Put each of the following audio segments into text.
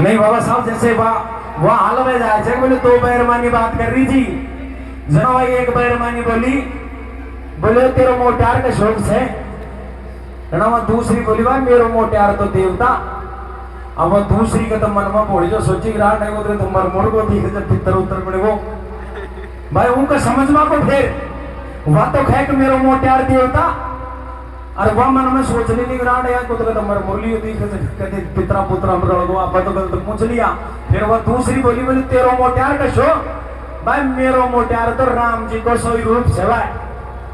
नहीं बाबा साहब, जैसे वह हाल में जाए थे, बोले दो बैरमानी बात कर रही थी। जना भाई एक बैरमानी बोली, बोले तेरो मोटार का शौक से। जना दूसरी बोली भाई मेरो मोटार तो देवता। अब वह दूसरी का तो मन में बोली जो सोची रहा नहीं वो तो मर मोड़ को दिखे जब पितर उतर पड़े वो भाई उनका समझवा को फिर वह तो कहे कि मेरो मोटार देवता। अरे वह मन में सोचने नहीं रहा यार को तो मर मुरली होती कहते पितरा पुत्रा मर आप तो पूछ लिया। फिर वह दूसरी बोली, बोली तेरो मोटार का शो भाई मेरो मोटार तो राम जी को सोई रूप से भाई।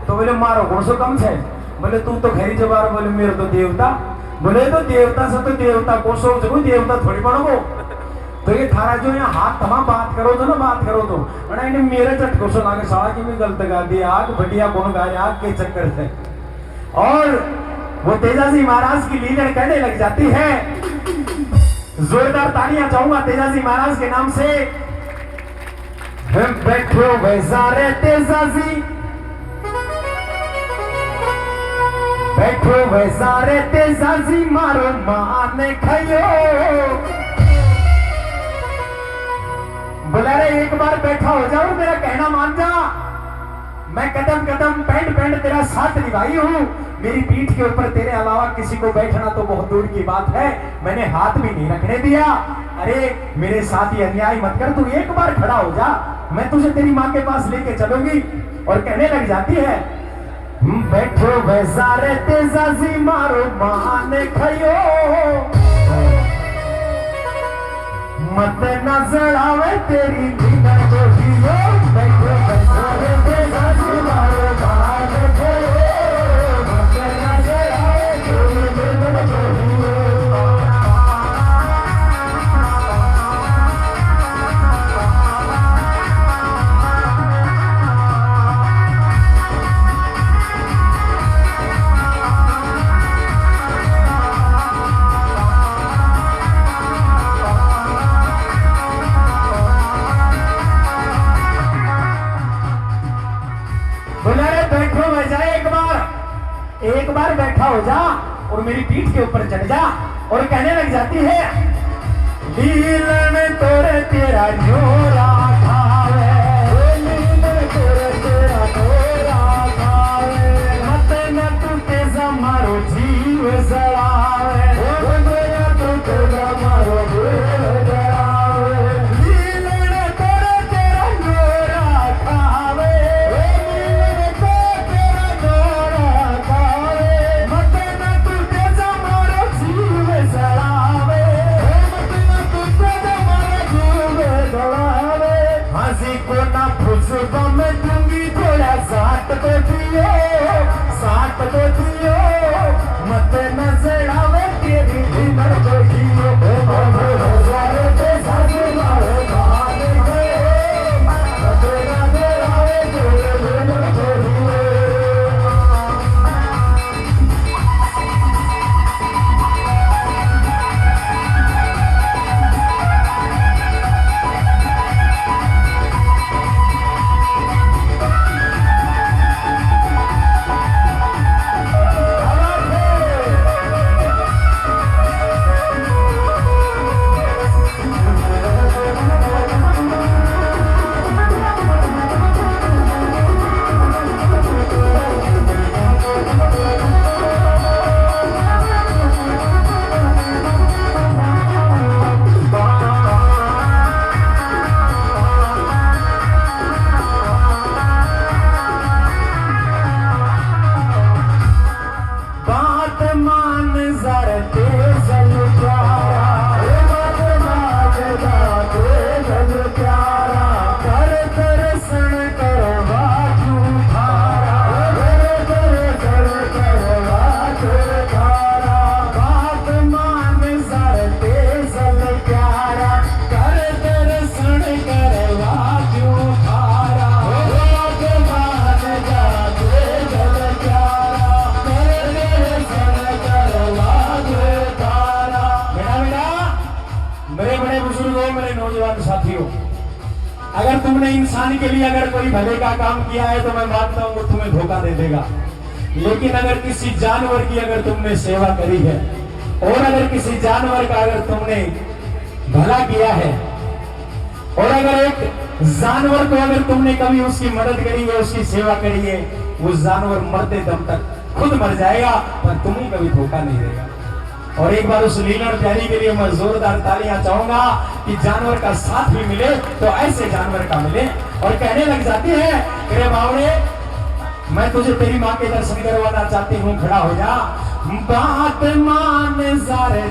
तो बोले मारो कौन सो कम है। बोले तू तो खरी जवाब। बोले मेरे तो देवता। बोले तो देवता से तो देवता को सो देवता थोड़ी पड़ोगो। तो ये थारा जो यहाँ हाथ थमा बात करो तो ना बात करो तो इन्हें मेरे झटको सुना के साला की भी गलत गा दी आग बढ़िया कौन गाय आग के चक्कर से। और वो तेजाजी महाराज की लीलड़ कहने लग जाती है। जोरदार तालियां चाहूंगा तेजाजी महाराज के नाम से। बैठो वैसा रे तेजाजी, बैठो वैसा रे तेजाजी मारो माने खयो। बोला रे एक बार बैठा हो जाओ मेरा कहना मान जा। मैं कदम कदम पैंट पैंट तेरा साथ निभाई हूँ। मेरी पीठ के ऊपर तेरे अलावा किसी को बैठना तो बहुत दूर की बात है, मैंने हाथ भी नहीं रखने दिया। अरे मेरे साथ ही अन्याय मत कर, तू एक बार खड़ा हो जा, मैं तुझे तेरी माँ के पास लेके चलूंगी। और कहने लग जाती है बैठो वैसा रे तेजाजी मारो माने खयो। मत न जड़ावे तेरी लीला को जियो। बैठो वैसा रे तेजाजी मारो माने खयो। मत न जड़ावे तेरी लीला को जियो। एक बार बैठा हो जा और मेरी पीठ के ऊपर चढ़ जा। और कहने लग जाती है लीलन तोरे तेरा जोरा खावे, लीलन तोरे तेरा जोरा खावे। मत न तू तेजा मारो जीव जलावे, तू तेजा मारो जीव जलावे। लीलन तोरे तेरा जोरा खावे, लीलन तोरे तेरा जोरा खावे। मत न तू तेजा मारो जीव जलावे, मत न तू तेजा मारो जीव जलावे। हंसी को ना फुसबा में दूंगी थोड़ा साथ तो दियो, साथ तो दियो। मत न जड़ावे तेरी लीलन को जियो। सारे ते सारे मारो माने गए, मत न जड़ावे तेरी लीलन को जियो। अगर तुमने इंसान के लिए अगर कोई भले का काम किया है तो मैं मानता हूँ वो तुम्हें धोखा दे देगा। लेकिन अगर किसी जानवर की अगर तुमने सेवा करी है और अगर किसी जानवर का अगर तुमने भला किया है और अगर एक जानवर को अगर तुमने कभी उसकी मदद करी है, उसकी सेवा करी है, वो जानवर मरते दम तक खुद मर जाएगा पर तुम्हें कभी धोखा नहीं देगा। और एक बार उस लीलन प्यारी के लिए मैं जोरदार तालियां चाहूंगा कि जानवर का साथ भी मिले तो ऐसे जानवर का मिले। और कहने लग जाती है, अरे बावड़े मैं तुझे तेरी माँ के दर्शन करवाना चाहती हूँ, खड़ा हो जा। बात मान सारे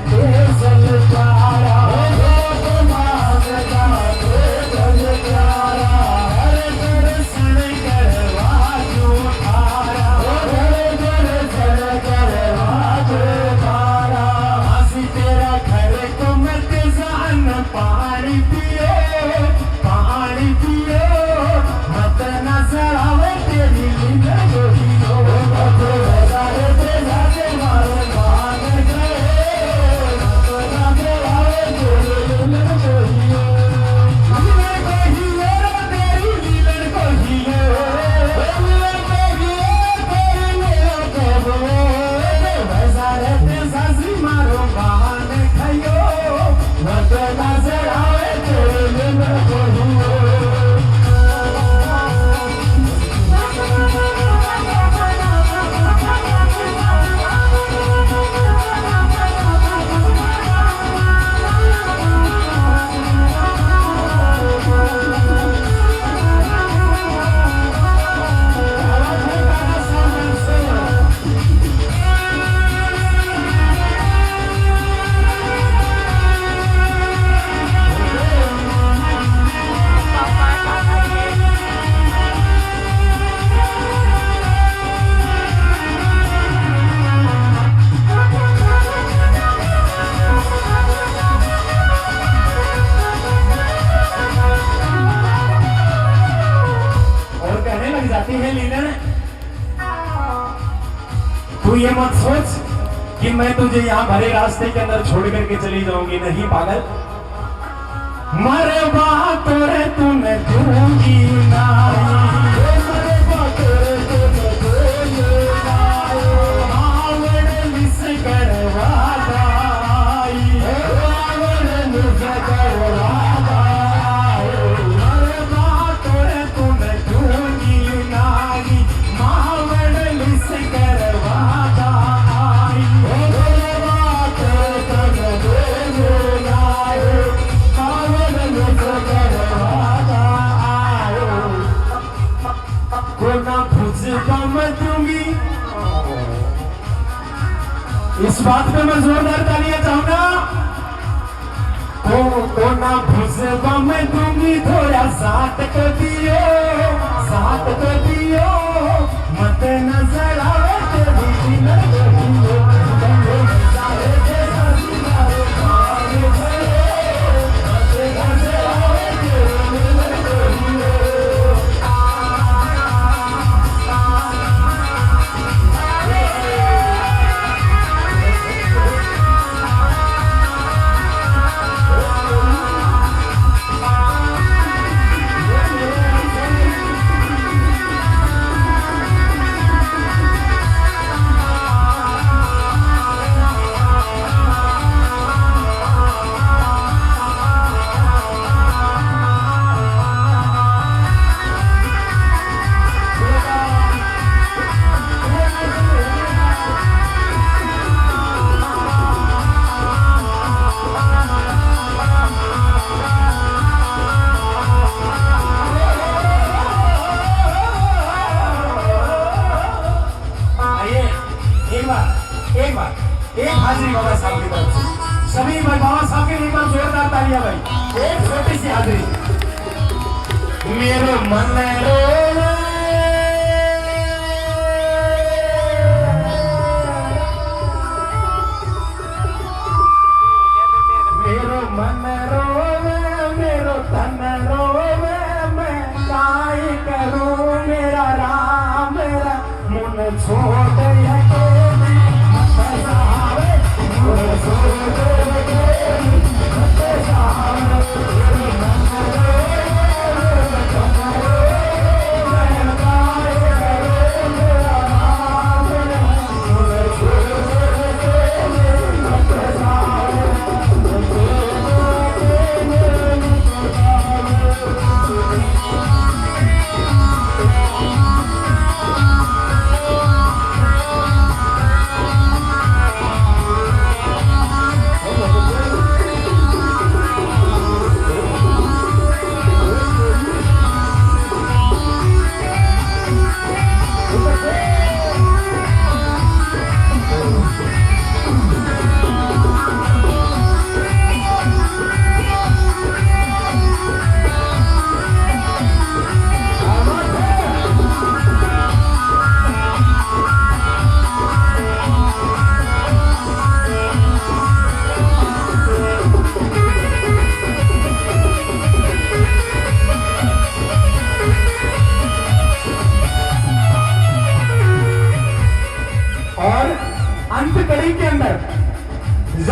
तू ये मत सोच कि मैं तुझे यहाँ भरे रास्ते के अंदर छोड़ करके चली जाऊंगी, नहीं पागल। मरे बात रे तूने दूंगी इस बात पे मैं जोरदार तालियां चाहूंगा। को ना भुजबा मैं दूंगी, थोड़ा साथ को दियो, साथ को दियो, मत नजर आवे तेरी दिल को एक हाजिरी बाबा साहब की तरफ से सभी भाई बाबा साहब के लिए जोरदार तालियां भाई। एक छोटी सी हाजिरी। मेरे मन रो मेरो मन रोवे, मेरो तन रोवे, मैं काय करूं मेरा राम, मेरा मुन छोड़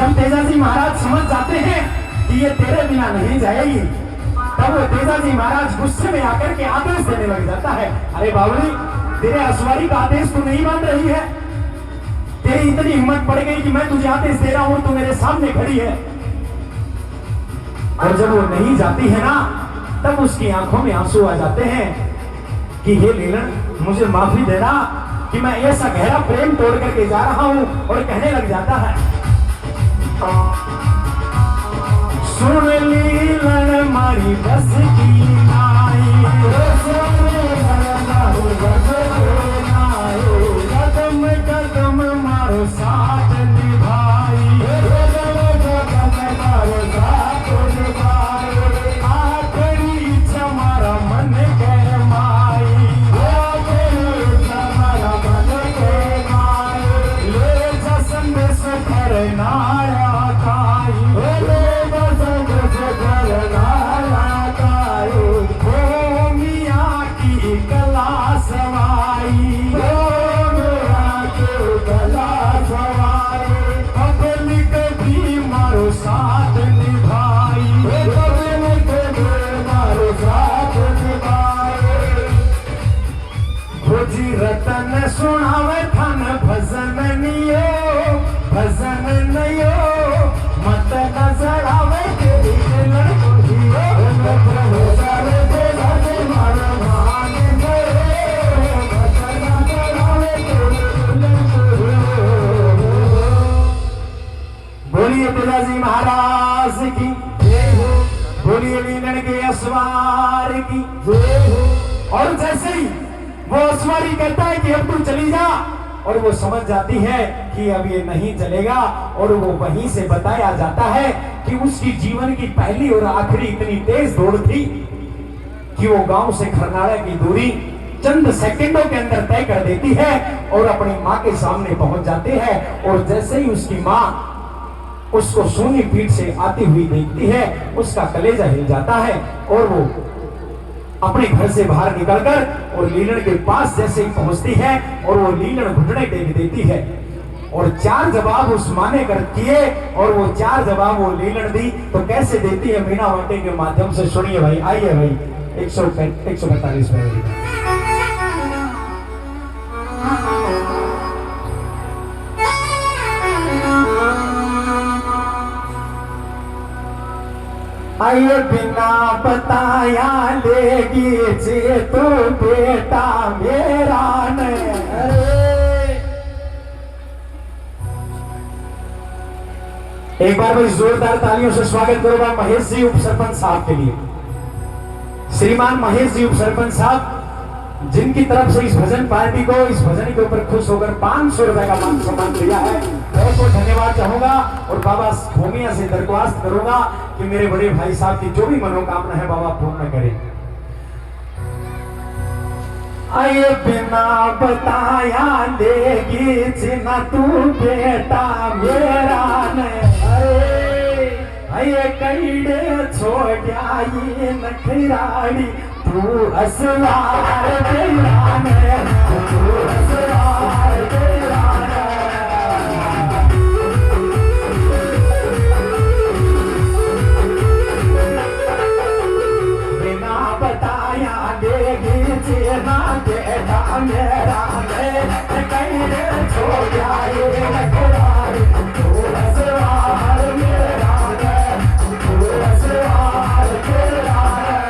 जब तेजाजी महाराज समझ जाते हैं कि ये तेरे बिना नहीं जाएगी, तब वो तेजाजी महाराज गुस्से में आकर के आदेश देने लग जाता है, अरे बावली, तेरे असवारी का आदेश तू नहीं मान रही है, तेरी इतनी हिम्मत पड़ गई कि मैं तुझे आदेश दे रहा हूं, तू मेरे सामने खड़ी है। और जब वो नहीं जाती है ना, तब उसकी आंखों में आंसू आ जाते हैं कि हे लीलन, मुझे माफी देना कि मैं ऐसा गहरा प्रेम तोड़ करके जा रहा हूं। और कहने लग जाता है, सुन लीलन मारी बस की नाई, कदम कदम मारो साथ निभाई, आखिरी इच्छा मारा मन कह माई, ले जा संदेश कर नाया काई, ओ मियाँ की कला सवाई, पब्लिक भी मारो साथ निभाई, मारो साथ निभाई, खोजी रतन सुनावे थन भजन नियो, भजन नयो मत नजर आवे तेरी लड़को हियो, बोलिए तेजाजी महाराज की, बोलिए लीलन के असवार की। और जैसे ही वो असवारी कहता है कि अब तू चली जा, और वो समझ जाती है कि अब ये नहीं चलेगा, और वो वहीं से बताया जाता है कि उसकी जीवन की पहली और आखिरी इतनी तेज दौड़ थी कि वो गांव से खरनाड़ा की दूरी चंद सेकंडों के अंदर तय कर देती है और अपनी माँ के सामने पहुंच जाती है। और जैसे ही उसकी माँ उसको सूनी पीठ से आती हुई देखती है, उसका कलेजा हिल जाता है और वो अपने घर से बाहर निकलकर और लीलन के पास जैसे ही पहुंचती है और वो लीलन घुटने टेक देती है और 4 जवाब उस माँ ने कर किए, और वो 4 जवाब वो लीलन दी तो कैसे देती है मीना वाटे के माध्यम से सुनिए भाई। आइए भाई 145 में आइए बिना बताया लेगी जे तो बेटा मेरा ने। एक बार भाई जोरदार तालियों से स्वागत करूंगा महेश जी उप सरपंच साहब के लिए। श्रीमान महेश जी उप सरपंच साहब, जिनकी तरफ से इस भजन पार्टी को, इस भजन के ऊपर खुश होकर 500 रुपए का मान सम्मान दिया है, बहुत बहुत धन्यवाद चाहूंगा। और बाबा भूमिया से दरख्वास्त करूंगा कि मेरे बड़े भाई साहब की जो भी मनोकामना है बाबा पूर्ण करें। आइए बिना बताया लेगी जिना तू बेटा मेरा ने। अरे कैडे छोड़िया ये नखराड़ी तू असवार तेरा ने, तू असवार तेरा ने। बिना बताया लेगी जेना बेटा मेरा ने, कैडे छोड़िया ये नखराड़ी तू असवार मेरा ने, तू असवार तेरा ने।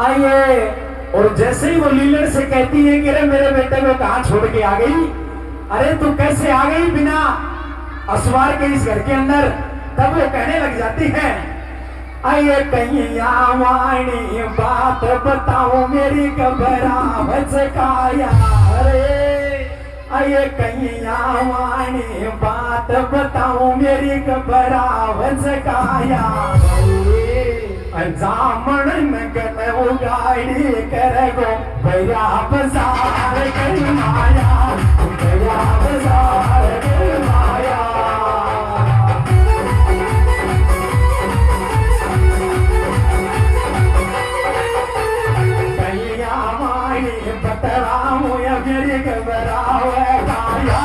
आइए। और जैसे ही वो लीलड़ से कहती है कि अरे मेरे बेटे को कहां छोड़ के आ गई, अरे तू कैसे आ गई बिना असवार के इस घर के अंदर, तब वो कहने लग जाती है, आइए कहिया वाणी बात बताओ मेरी घबराहट काया। अरे आइए कहिया वाणी बात बताओ मेरी घबराहट काया। जामण नगन उगाड़ी कर गो भैया बाजार कर माया, भैया बाजार कर माया। कहिया माई बतराऊं या मेरी घबराव काया।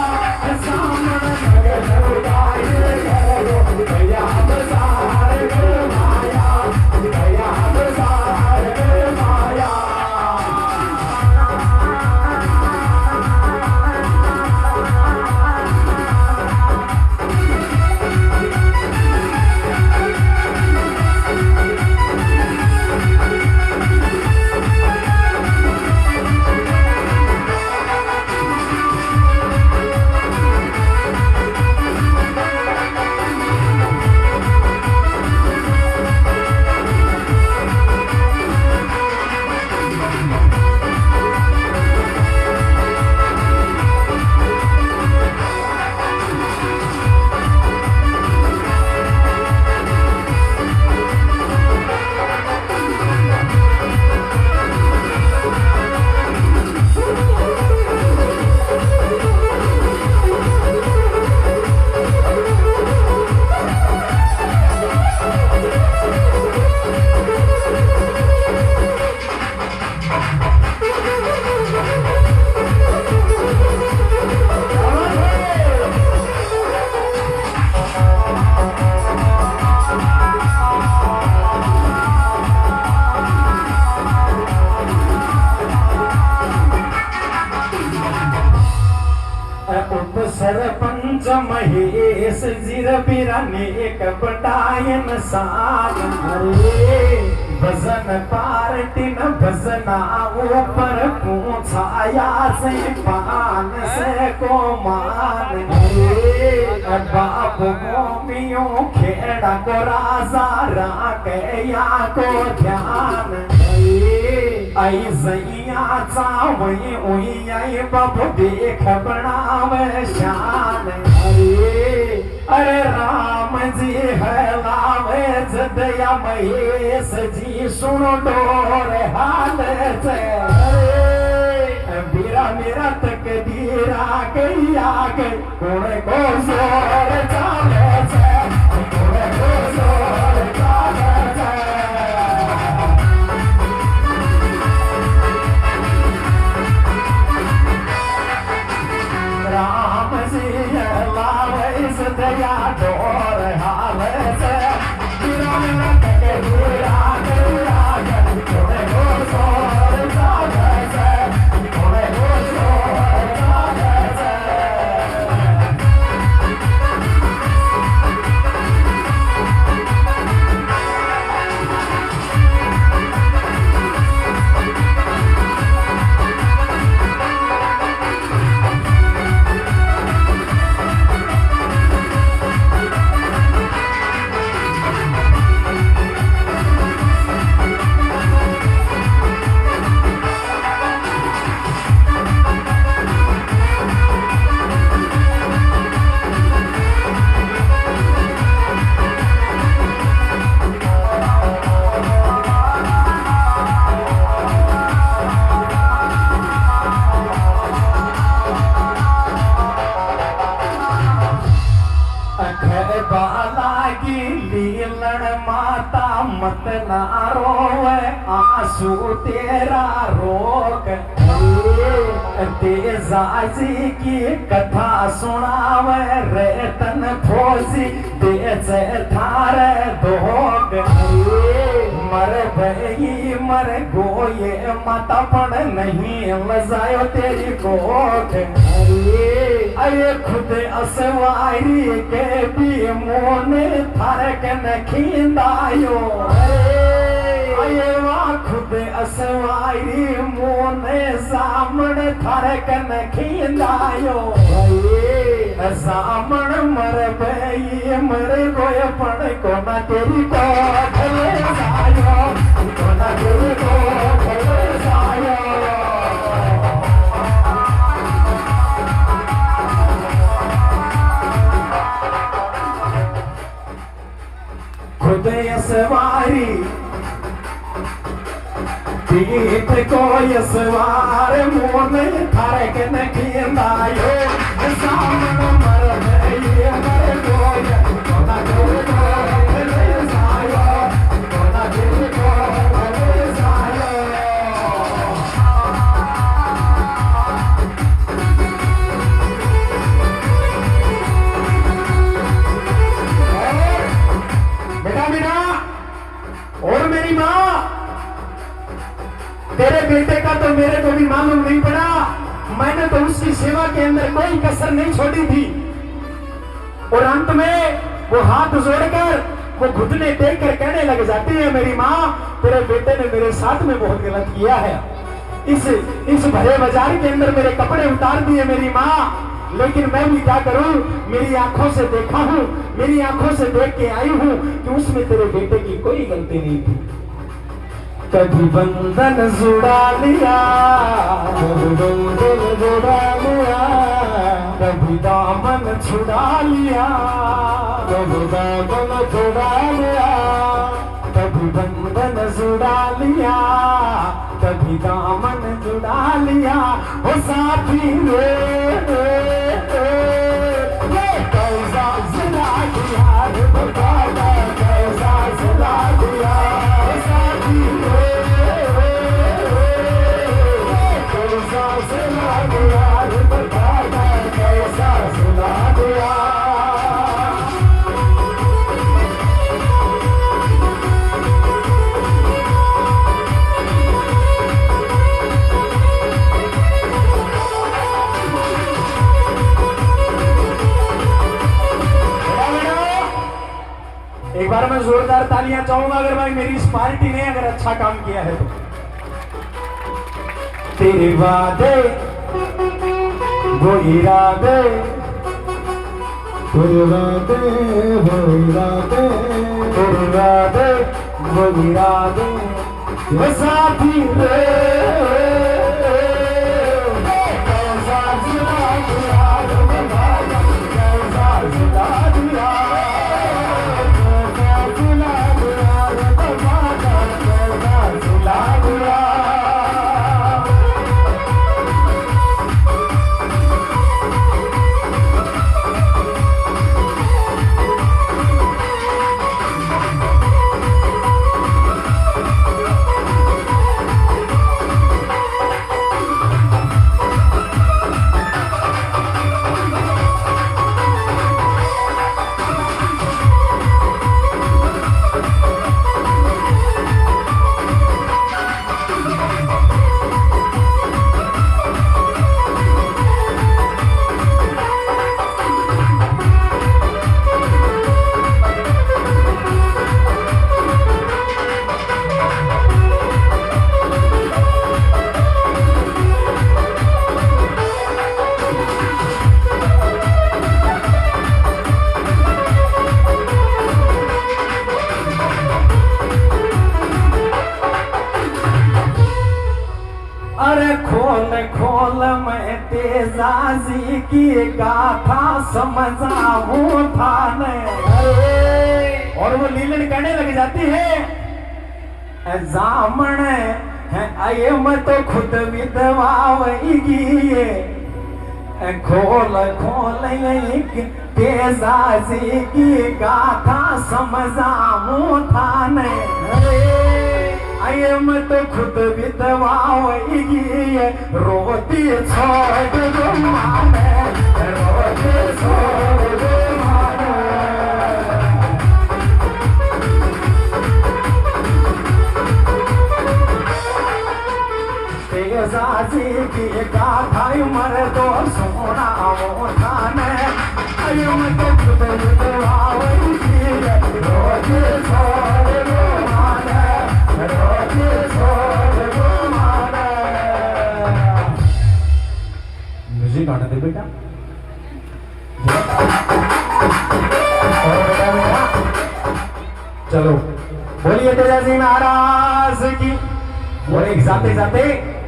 जामण नगन उगाड़ी कर गो भैया बाजार कर माया, भैया बाजार कर माया। सरपंच महेश जीर बिराने एक बटायन साल। अरे भजन पार्टी न भजना ऊपर पूछाया से पान से को मान। अरे बाप गोपियों खेड़ा को राजा राकया को ध्यान। आई सैया चावई उई आई बब देख बनावे शान। अरे राम जी है लावे जदया महेश जी सुनो डोर हाल से। बीरा मेरा तक दीरा गई आ गई कोने को जोर चाले से, कोने को जोर चाले से। राम जी लावे सदया डोर हाल से। बीरा मेरा तक दीरा गई आ गई कोने को जोर चाले से, कोने को जोर चाले से। मत ना रोवे आंसू तेरा रोक। तेजाजी की कथा सुनावे रेतन फौजी तेज थारे दोग। मर भई मर गोये माता पड़ नहीं लजायो तेरी कोट। अरे खुद असवारी के भी मोने थारे के न खींदायो। अरे वाह खुद अस सवारी मोने सामण थारे कन खींदायो सामण मर भई मर गोय पण कोना तेरी को भले सायो कोना तेरी को भले सायो खुद सवारी पीठ को सवार मोने थारे के नखिंदायो सामन मर गई मर गोय कोना तेरे को भले सायो कोना तेरे को भले सायो बेटा बेटा और मेरी माँ तेरे बेटे का तो मेरे को भी मालूम नहीं पड़ा मैंने तो उसकी सेवा के अंदर कोई कसर नहीं छोड़ी थी और अंत में वो हाथ जोड़कर वो घुटने टेक कर कहने लग जाती है मेरी माँ तेरे बेटे ने मेरे साथ में बहुत गलत किया है इस भरे बाजार के अंदर मेरे कपड़े उतार दिए मेरी माँ लेकिन मैं भी क्या करूं मेरी आंखों से देखा हूं मेरी आंखों से देख के आई हूं कि उसमें तेरे बेटे की कोई गलती नहीं थी कभी बंधन जुड़ा लिया कभी बंधन जुड़ा लिया कभी दामन छुड़ा लिया कभी दामन छुड़ा लिया कभी बंधन जुड़ा लिया कभी दामन जुड़ा लिया ओ साथी रे कैसा सिला दिया रे बाबा कैसा सिला दिया साथी कैसा सिला दिया रे बाबा कैसा सिला दिया एक बार मैं जोरदार तालियां चाहूंगा अगर भाई मेरी इस पार्टी ने अगर अच्छा काम किया है तो तेरे वादे वो इरादे तेरे वादे वो इरादे तेरे वादे वो इरादे वो साथी रे कैसा जुड़ा दिया कैसा जुड़ा दिया खोल मैं तेजाजी की गाथा समझाऊं था और वो लीलन कहने लग जाती है जामन है आये मैं तो खुद विधवा वही खोल खोल तेजाजी की गाथा समझाऊं था आये मैं तो खुद विधवा वही रोती छोड़ दो माने रोती छोड़ दो माने तेजाजी की गाथा मर तो सोना वो थाने आये मैं तो खुद विधवा वही रोती छोड़ दो माने रोती छोड़ दो काट दे बेटा। और बेटा चलो बोलिए तेजा जी महाराज की। और एक जाते जाते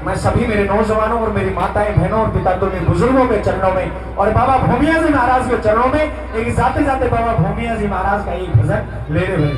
मैं सभी मेरे नौजवानों और मेरी माताएं बहनों और पिता तुल्य बुजुर्गों के चरणों में और बाबा भूमिया जी महाराज के चरणों में एक जाते जाते बाबा भूमिया जी महाराज का एक भजन ले रहे